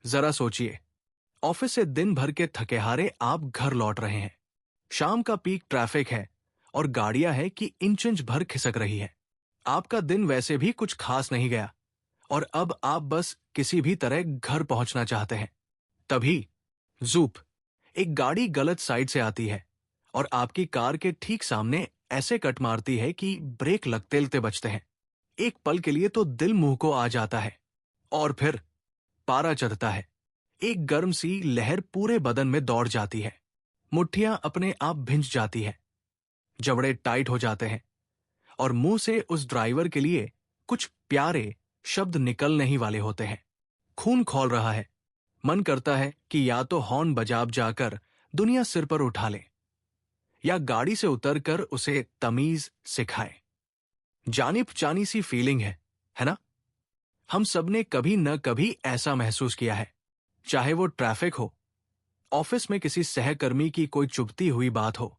जरा सोचिए, ऑफिस से दिन भर के थके हारे आप घर लौट रहे हैं। शाम का पीक ट्रैफिक है और गाड़ियां हैं कि इंच भर खिसक रही है। आपका दिन वैसे भी कुछ खास नहीं गया और अब आप बस किसी भी तरह घर पहुंचना चाहते हैं। तभी जूप, एक गाड़ी गलत साइड से आती है और आपकी कार के ठीक सामने ऐसे कट मारती है कि ब्रेक लगते बचते हैं। एक पल के लिए तो दिल मुंह को आ जाता है और फिर पारा चढ़ता है। एक गर्म सी लहर पूरे बदन में दौड़ जाती है। मुट्ठियां अपने आप भिंच जाती है, जबड़े टाइट हो जाते हैं और मुंह से उस ड्राइवर के लिए कुछ प्यारे शब्द निकलने ही वाले होते हैं। खून खौल रहा है। मन करता है कि या तो हॉर्न बजाब जाकर दुनिया सिर पर उठा ले या गाड़ी से उतरकर उसे तमीज सिखाए। जानी पहचानी सी फीलिंग है ना? हम सबने कभी न कभी ऐसा महसूस किया है, चाहे वो ट्रैफिक हो, ऑफिस में किसी सहकर्मी की कोई चुभती हुई बात हो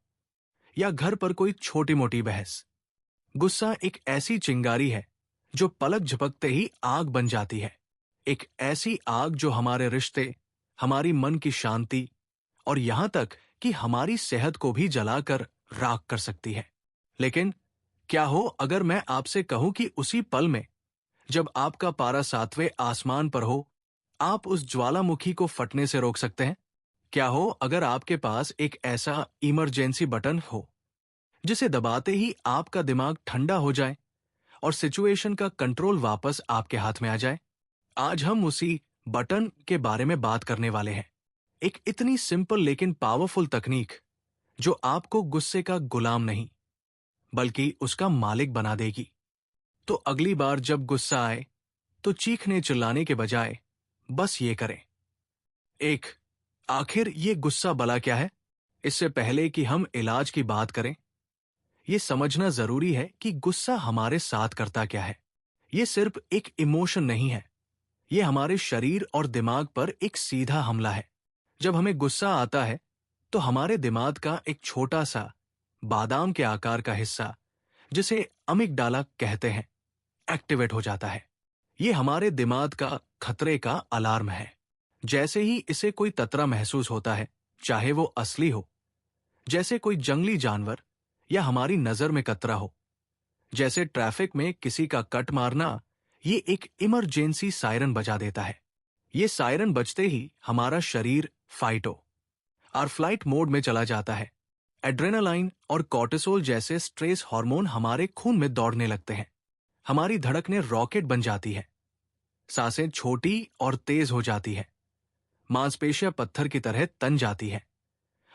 या घर पर कोई छोटी मोटी बहस। गुस्सा एक ऐसी चिंगारी है जो पलक झपकते ही आग बन जाती है। एक ऐसी आग जो हमारे रिश्ते, हमारी मन की शांति और यहां तक कि हमारी सेहत को भी जलाकर राख कर सकती है। लेकिन क्या हो अगर मैं आपसे कहूं कि उसी पल में, जब आपका पारा 7वें आसमान पर हो, आप उस ज्वालामुखी को फटने से रोक सकते हैं? क्या हो अगर आपके पास एक ऐसा इमरजेंसी बटन हो जिसे दबाते ही आपका दिमाग ठंडा हो जाए और सिचुएशन का कंट्रोल वापस आपके हाथ में आ जाए? आज हम उसी बटन के बारे में बात करने वाले हैं। एक इतनी सिंपल लेकिन पावरफुल तकनीक जो आपको गुस्से का गुलाम नहीं बल्कि उसका मालिक बना देगी। तो अगली बार जब गुस्सा आए तो चीखने चिल्लाने के बजाय बस ये करें। एक, आखिर ये गुस्सा भला क्या है? इससे पहले कि हम इलाज की बात करें, ये समझना जरूरी है कि गुस्सा हमारे साथ करता क्या है। ये सिर्फ एक इमोशन नहीं है, ये हमारे शरीर और दिमाग पर एक सीधा हमला है। जब हमें गुस्सा आता है तो हमारे दिमाग का एक छोटा सा बादाम के आकार का हिस्सा, जिसे अमिगडाला कहते हैं, एक्टिवेट हो जाता है। ये हमारे दिमाग का खतरे का अलार्म है। जैसे ही इसे कोई खतरा महसूस होता है, चाहे वो असली हो, जैसे कोई जंगली जानवर या हमारी नजर में खतरा हो, जैसे ट्रैफिक में किसी का कट मारना, ये एक इमरजेंसी सायरन बजा देता है। ये सायरन बजते ही हमारा शरीर फाइटो और फ्लाइट मोड में चला जाता है। एड्रेनालाइन और कॉर्टिसोल जैसे स्ट्रेस हार्मोन हमारे खून में दौड़ने लगते हैं। हमारी धड़कनें रॉकेट बन जाती है, सांसें छोटी और तेज हो जाती है, मांसपेशियां पत्थर की तरह तन जाती है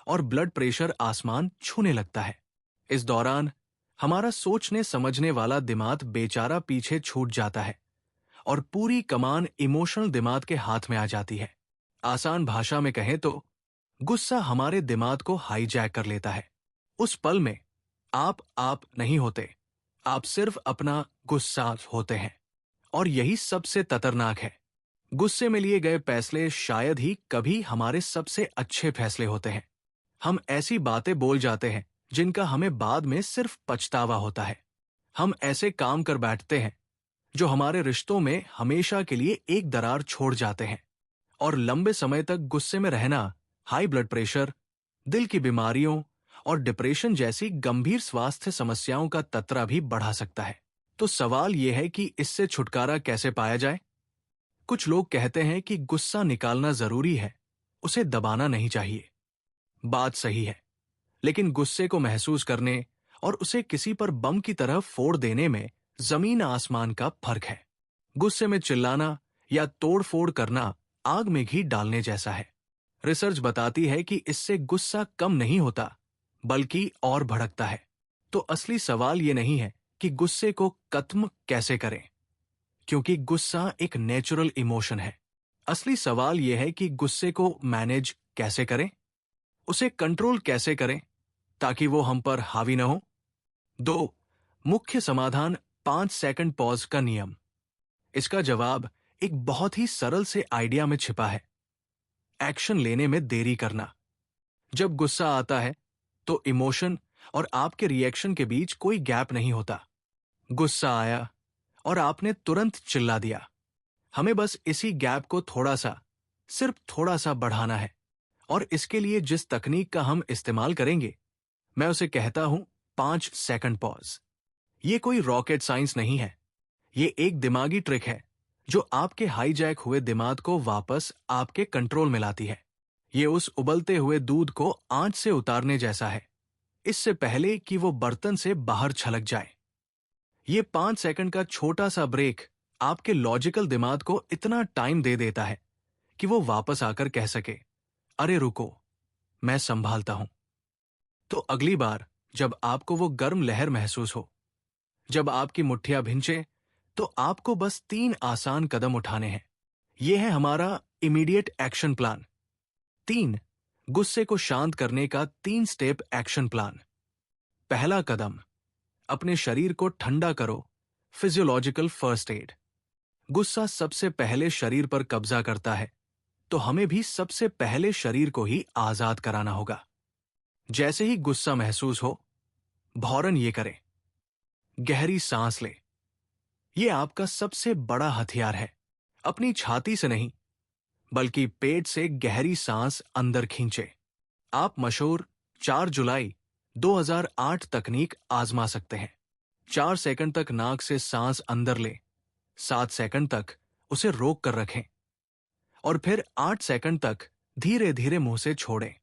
और ब्लड प्रेशर आसमान छूने लगता है। इस दौरान हमारा सोचने समझने वाला दिमाग बेचारा पीछे छूट जाता है और पूरी कमान इमोशनल दिमाग के हाथ में आ जाती है। आसान भाषा में कहें तो गुस्सा हमारे दिमाग को हाईजैक कर लेता है। उस पल में आप नहीं होते, आप सिर्फ अपना गुस्सा होते हैं। और यही सबसे खतरनाक है। गुस्से में लिए गए फैसले शायद ही कभी हमारे सबसे अच्छे फैसले होते हैं। हम ऐसी बातें बोल जाते हैं जिनका हमें बाद में सिर्फ पछतावा होता है। हम ऐसे काम कर बैठते हैं जो हमारे रिश्तों में हमेशा के लिए एक दरार छोड़ जाते हैं। और लंबे समय तक गुस्से में रहना हाई ब्लड प्रेशर, दिल की बीमारियों और डिप्रेशन जैसी गंभीर स्वास्थ्य समस्याओं का खतरा भी बढ़ा सकता है। तो सवाल यह है कि इससे छुटकारा कैसे पाया जाए? कुछ लोग कहते हैं कि गुस्सा निकालना जरूरी है, उसे दबाना नहीं चाहिए। बात सही है, लेकिन गुस्से को महसूस करने और उसे किसी पर बम की तरह फोड़ देने में जमीन आसमान का फर्क है। गुस्से में चिल्लाना या तोड़फोड़ करना आग में घी डालने जैसा है। रिसर्च बताती है कि इससे गुस्सा कम नहीं होता, बल्कि और भड़कता है। तो असली सवाल ये नहीं है कि गुस्से को खत्म कैसे करें, क्योंकि गुस्सा एक नेचुरल इमोशन है। असली सवाल यह है कि गुस्से को मैनेज कैसे करें, उसे कंट्रोल कैसे करें ताकि वो हम पर हावी न हो। 2 मुख्य समाधान 5 सेकंड पॉज का नियम। इसका जवाब एक बहुत ही सरल से आइडिया में छिपा है, एक्शन लेने में देरी करना। जब गुस्सा आता है तो इमोशन और आपके रिएक्शन के बीच कोई गैप नहीं होता। गुस्सा आया और आपने तुरंत चिल्ला दिया। हमें बस इसी गैप को थोड़ा सा सिर्फ थोड़ा सा बढ़ाना है। और इसके लिए जिस तकनीक का हम इस्तेमाल करेंगे, मैं उसे कहता हूं 5 सेकंड पॉज। ये कोई रॉकेट साइंस नहीं है। ये एक दिमागी ट्रिक है जो आपके हाईजैक हुए दिमाग को वापस आपके कंट्रोल में लाती है। ये उस उबलते हुए दूध को आंच से उतारने जैसा है, इससे पहले कि वो बर्तन से बाहर छलक जाए। ये 5 सेकंड का छोटा सा ब्रेक आपके लॉजिकल दिमाग को इतना टाइम दे देता है कि वो वापस आकर कह सके, अरे रुको, मैं संभालता हूं। तो अगली बार जब आपको वो गर्म लहर महसूस हो, जब आपकी मुट्ठियां भिंचे, तो आपको बस 3 आसान कदम उठाने हैं। यह है हमारा इमीडिएट एक्शन प्लान। 3 गुस्से को शांत करने का 3 स्टेप एक्शन प्लान। पहला कदम, अपने शरीर को ठंडा करो। Physiological first aid. गुस्सा सबसे पहले शरीर पर कब्जा करता है, तो हमें भी सबसे पहले शरीर को ही आजाद कराना होगा। जैसे ही गुस्सा महसूस हो, भौरन ये करें, गहरी सांस ले। ये आपका सबसे बड़ा हथियार है। अपनी छाती से नहीं, बल्कि पेट से गहरी सांस अंदर खींचे। आप मशहूर 4 जुलाई 2008 तकनीक आजमा सकते हैं। 4 सेकंड तक नाक से सांस अंदर ले, 7 सेकंड तक उसे रोक कर रखें और फिर 8 सेकंड तक धीरे धीरे मुंह से छोड़ें।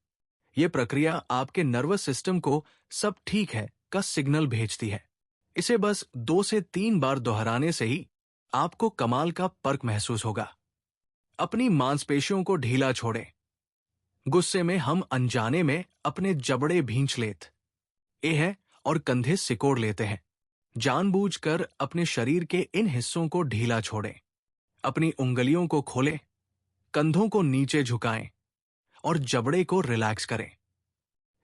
यह प्रक्रिया आपके नर्वस सिस्टम को सब ठीक है का सिग्नल भेजती है। इसे बस 2 से 3 बार दोहराने से ही आपको कमाल का फर्क महसूस होगा। अपनी मांसपेशियों को ढीला छोड़ें। गुस्से में हम अनजाने में अपने जबड़े भींच एह और कंधे सिकोड़ लेते हैं। जानबूझकर अपने शरीर के इन हिस्सों को ढीला छोड़ें। अपनी उंगलियों को खोलें, कंधों को नीचे झुकाएं और जबड़े को रिलैक्स करें।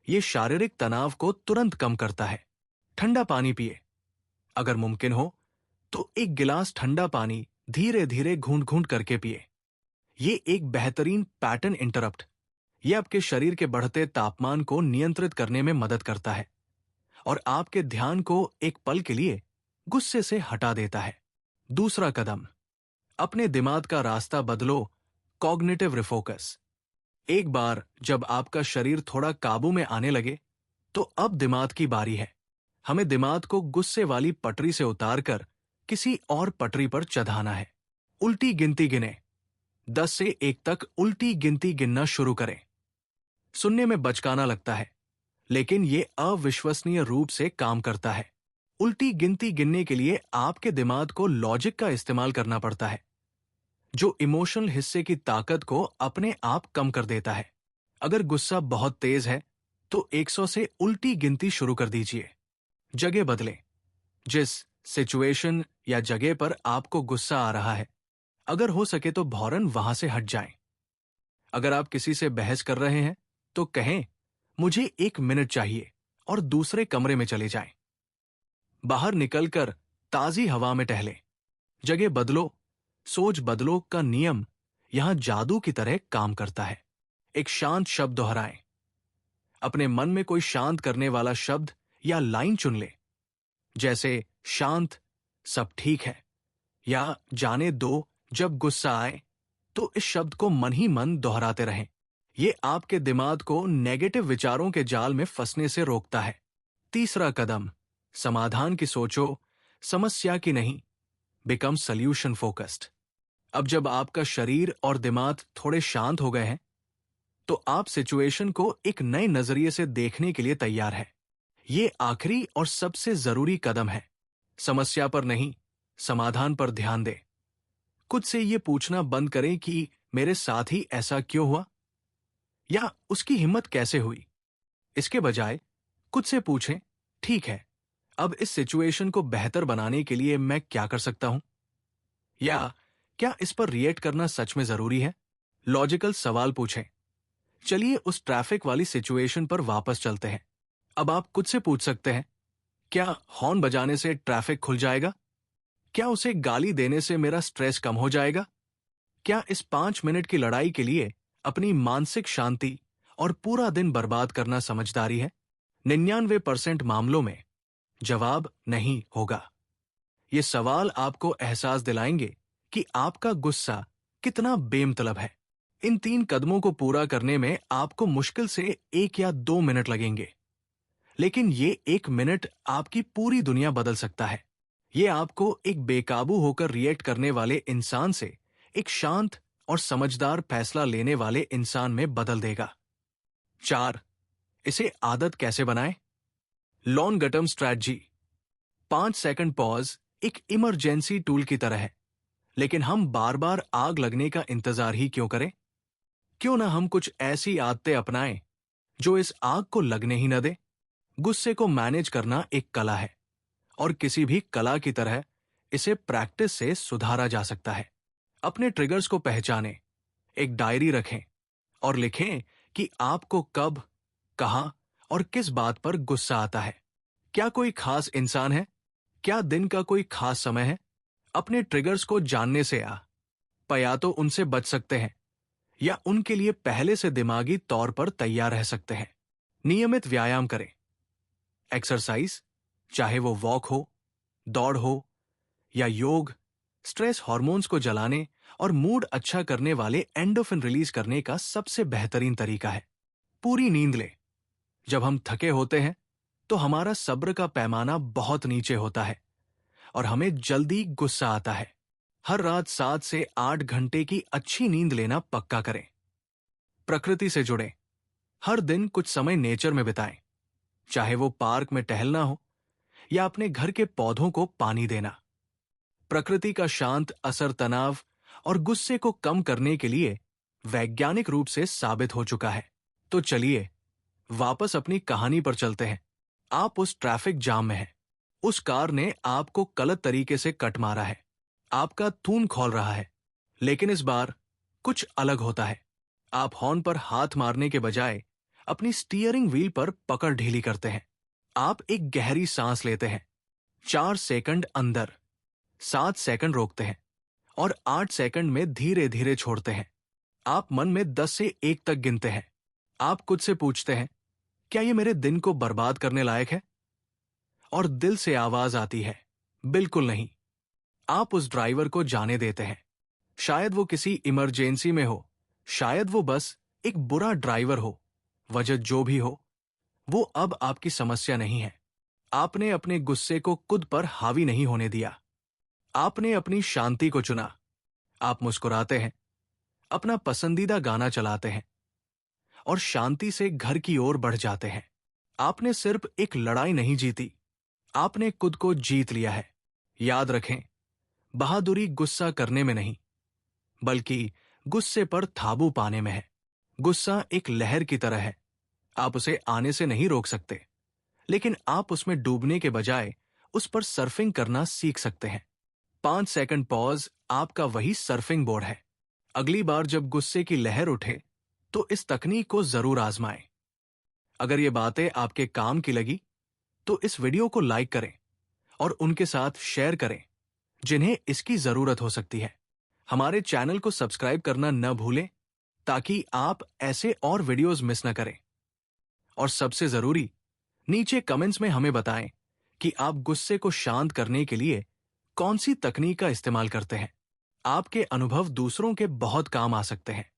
यह शारीरिक तनाव को तुरंत कम करता है। ठंडा पानी पिए। अगर मुमकिन हो तो 1 गिलास ठंडा पानी धीरे धीरे घूंट घूंट करके पिए। यह एक बेहतरीन पैटर्न इंटरप्ट। यह आपके शरीर के बढ़ते तापमान को नियंत्रित करने में मदद करता है और आपके ध्यान को एक पल के लिए गुस्से से हटा देता है। दूसरा कदम, अपने दिमाग का रास्ता बदलो। Cognitive refocus. एक बार जब आपका शरीर थोड़ा काबू में आने लगे, तो अब दिमाग की बारी है। हमें दिमाग को गुस्से वाली पटरी से उतारकर किसी और पटरी पर चढ़ाना है। उल्टी गिनती गिने। 10 से 1 तक उल्टी गिनती गिनना शुरू करें। सुनने में बचकाना लगता है, लेकिन यह अविश्वसनीय रूप से काम करता है। उल्टी गिनती गिनने के लिए आपके दिमाग को लॉजिक का इस्तेमाल करना पड़ता है, जो इमोशनल हिस्से की ताकत को अपने आप कम कर देता है। अगर गुस्सा बहुत तेज है, तो 100 से उल्टी गिनती शुरू कर दीजिए। जगह बदलें। जिस सिचुएशन या जगह पर आपको गुस्सा आ रहा है, अगर हो सके तो भौरन वहां से हट जाएं। अगर आप किसी से बहस कर रहे हैं, तो कहें, मुझे 1 मिनट चाहिए, और दूसरे कमरे में चले जाएं। बाहर निकलकर ताजी हवा में टहलें। जगह बदलो, सोच बदलो का नियम यहां जादू की तरह काम करता है। एक शांत शब्द दोहराएं। अपने मन में कोई शांत करने वाला शब्द या लाइन चुन ले, जैसे शांत, सब ठीक है, या जाने दो जब गुस्सा आए। तो इस शब्द को मन ही मन दोहराते रहें। यह आपके दिमाग को नेगेटिव विचारों के जाल में फंसने से रोकता है। तीसरा कदम, समाधान की सोचो, समस्या की नहीं। Become solution focused. अब जब आपका शरीर और दिमाग थोड़े शांत हो गए हैं, तो आप सिचुएशन को एक नए नजरिए से देखने के लिए तैयार है। ये आखिरी और सबसे जरूरी कदम है। समस्या पर नहीं, समाधान पर ध्यान दें। खुद से ये पूछना बंद करें कि मेरे साथ ही ऐसा क्यों हुआ, या उसकी हिम्मत कैसे हुई। इसके बजाय खुद से पूछें, ठीक है, अब इस सिचुएशन को बेहतर बनाने के लिए मैं क्या कर सकता हूं, या क्या इस पर रिएक्ट करना सच में जरूरी है। लॉजिकल सवाल पूछें। चलिए उस ट्रैफिक वाली सिचुएशन पर वापस चलते हैं। अब आप खुद से पूछ सकते हैं, क्या हॉर्न बजाने से ट्रैफिक खुल जाएगा? क्या उसे गाली देने से मेरा स्ट्रेस कम हो जाएगा? क्या इस 5 मिनट की लड़ाई के लिए अपनी मानसिक शांति और पूरा दिन बर्बाद करना समझदारी है? 99% मामलों में जवाब नहीं होगा। ये सवाल आपको एहसास दिलाएंगे कि आपका गुस्सा कितना बेमतलब है। इन 3 कदमों को पूरा करने में आपको मुश्किल से 1 या 2 मिनट लगेंगे, लेकिन ये 1 मिनट आपकी पूरी दुनिया बदल सकता है। ये आपको एक बेकाबू होकर रिएक्ट करने वाले इंसान से एक शांत और समझदार फैसला लेने वाले इंसान में बदल देगा। 4. इसे आदत कैसे बनाएं? Long term strategy. 5 सेकंड पॉज एक इमरजेंसी टूल की तरह है, लेकिन हम बार बार आग लगने का इंतजार ही क्यों करें? क्यों ना हम कुछ ऐसी आदतें अपनाएं जो इस आग को लगने ही न दे। गुस्से को मैनेज करना एक कला है, और किसी भी कला की तरह इसे प्रैक्टिस से सुधारा जा सकता है। अपने ट्रिगर्स को पहचानें, एक डायरी रखें और लिखें कि आपको कब, कहां और किस बात पर गुस्सा आता है। क्या कोई खास इंसान है? क्या दिन का कोई खास समय है? अपने ट्रिगर्स को जानने से या तो उनसे बच सकते हैं या उनके लिए पहले से दिमागी तौर पर तैयार रह सकते हैं। नियमित व्यायाम करें। एक्सरसाइज, चाहे वो वॉक हो, दौड़ हो या योग, स्ट्रेस हार्मोन्स को जलाने और मूड अच्छा करने वाले एंडोर्फिन रिलीज करने का सबसे बेहतरीन तरीका है। पूरी नींद लें। जब हम थके होते हैं तो हमारा सब्र का पैमाना बहुत नीचे होता है और हमें जल्दी गुस्सा आता है। हर रात 7 से 8 घंटे की अच्छी नींद लेना पक्का करें। प्रकृति से जुड़ें। हर दिन कुछ समय नेचर में बिताएं, चाहे वो पार्क में टहलना हो या अपने घर के पौधों को पानी देना। प्रकृति का शांत असर तनाव और गुस्से को कम करने के लिए वैज्ञानिक रूप से साबित हो चुका है। तो चलिए वापस अपनी कहानी पर चलते हैं। आप उस ट्रैफिक जाम में हैं। उस कार ने आपको गलत तरीके से कट मारा है। आपका खून खौल रहा है, लेकिन इस बार कुछ अलग होता है। आप हॉर्न पर हाथ मारने के बजाय अपनी स्टीयरिंग व्हील पर पकड़ ढीली करते हैं। आप एक गहरी सांस लेते हैं। 4 सेकंड अंदर, 7 सेकंड रोकते हैं और 8 सेकंड में धीरे धीरे छोड़ते हैं। आप मन में 10 से 1 तक गिनते हैं। आप खुद से पूछते हैं, क्या ये मेरे दिन को बर्बाद करने लायक है? और दिल से आवाज आती है, बिल्कुल नहीं। आप उस ड्राइवर को जाने देते हैं। शायद वो किसी इमरजेंसी में हो, शायद वो बस एक बुरा ड्राइवर हो। वजह जो भी हो, वो अब आपकी समस्या नहीं है। आपने अपने गुस्से को खुद पर हावी नहीं होने दिया। आपने अपनी शांति को चुना। आप मुस्कुराते हैं, अपना पसंदीदा गाना चलाते हैं और शांति से घर की ओर बढ़ जाते हैं। आपने सिर्फ एक लड़ाई नहीं जीती, आपने खुद को जीत लिया है। याद रखें, बहादुरी गुस्सा करने में नहीं, बल्कि गुस्से पर काबू पाने में है। गुस्सा एक लहर की तरह है। आप उसे आने से नहीं रोक सकते, लेकिन आप उसमें डूबने के बजाय उस पर सर्फिंग करना सीख सकते हैं। 5 सेकंड पॉज आपका वही सर्फिंग बोर्ड है। अगली बार जब गुस्से की लहर उठे तो इस तकनीक को जरूर आजमाएं। अगर ये बातें आपके काम की लगी तो इस वीडियो को लाइक करें और उनके साथ शेयर करें जिन्हें इसकी जरूरत हो सकती है। हमारे चैनल को सब्सक्राइब करना न भूलें ताकि आप ऐसे और वीडियोस मिस न करें। और सबसे जरूरी, नीचे कमेंट्स में हमें बताएं कि आप गुस्से को शांत करने के लिए कौन सी तकनीक का इस्तेमाल करते हैं। आपके अनुभव दूसरों के बहुत काम आ सकते हैं।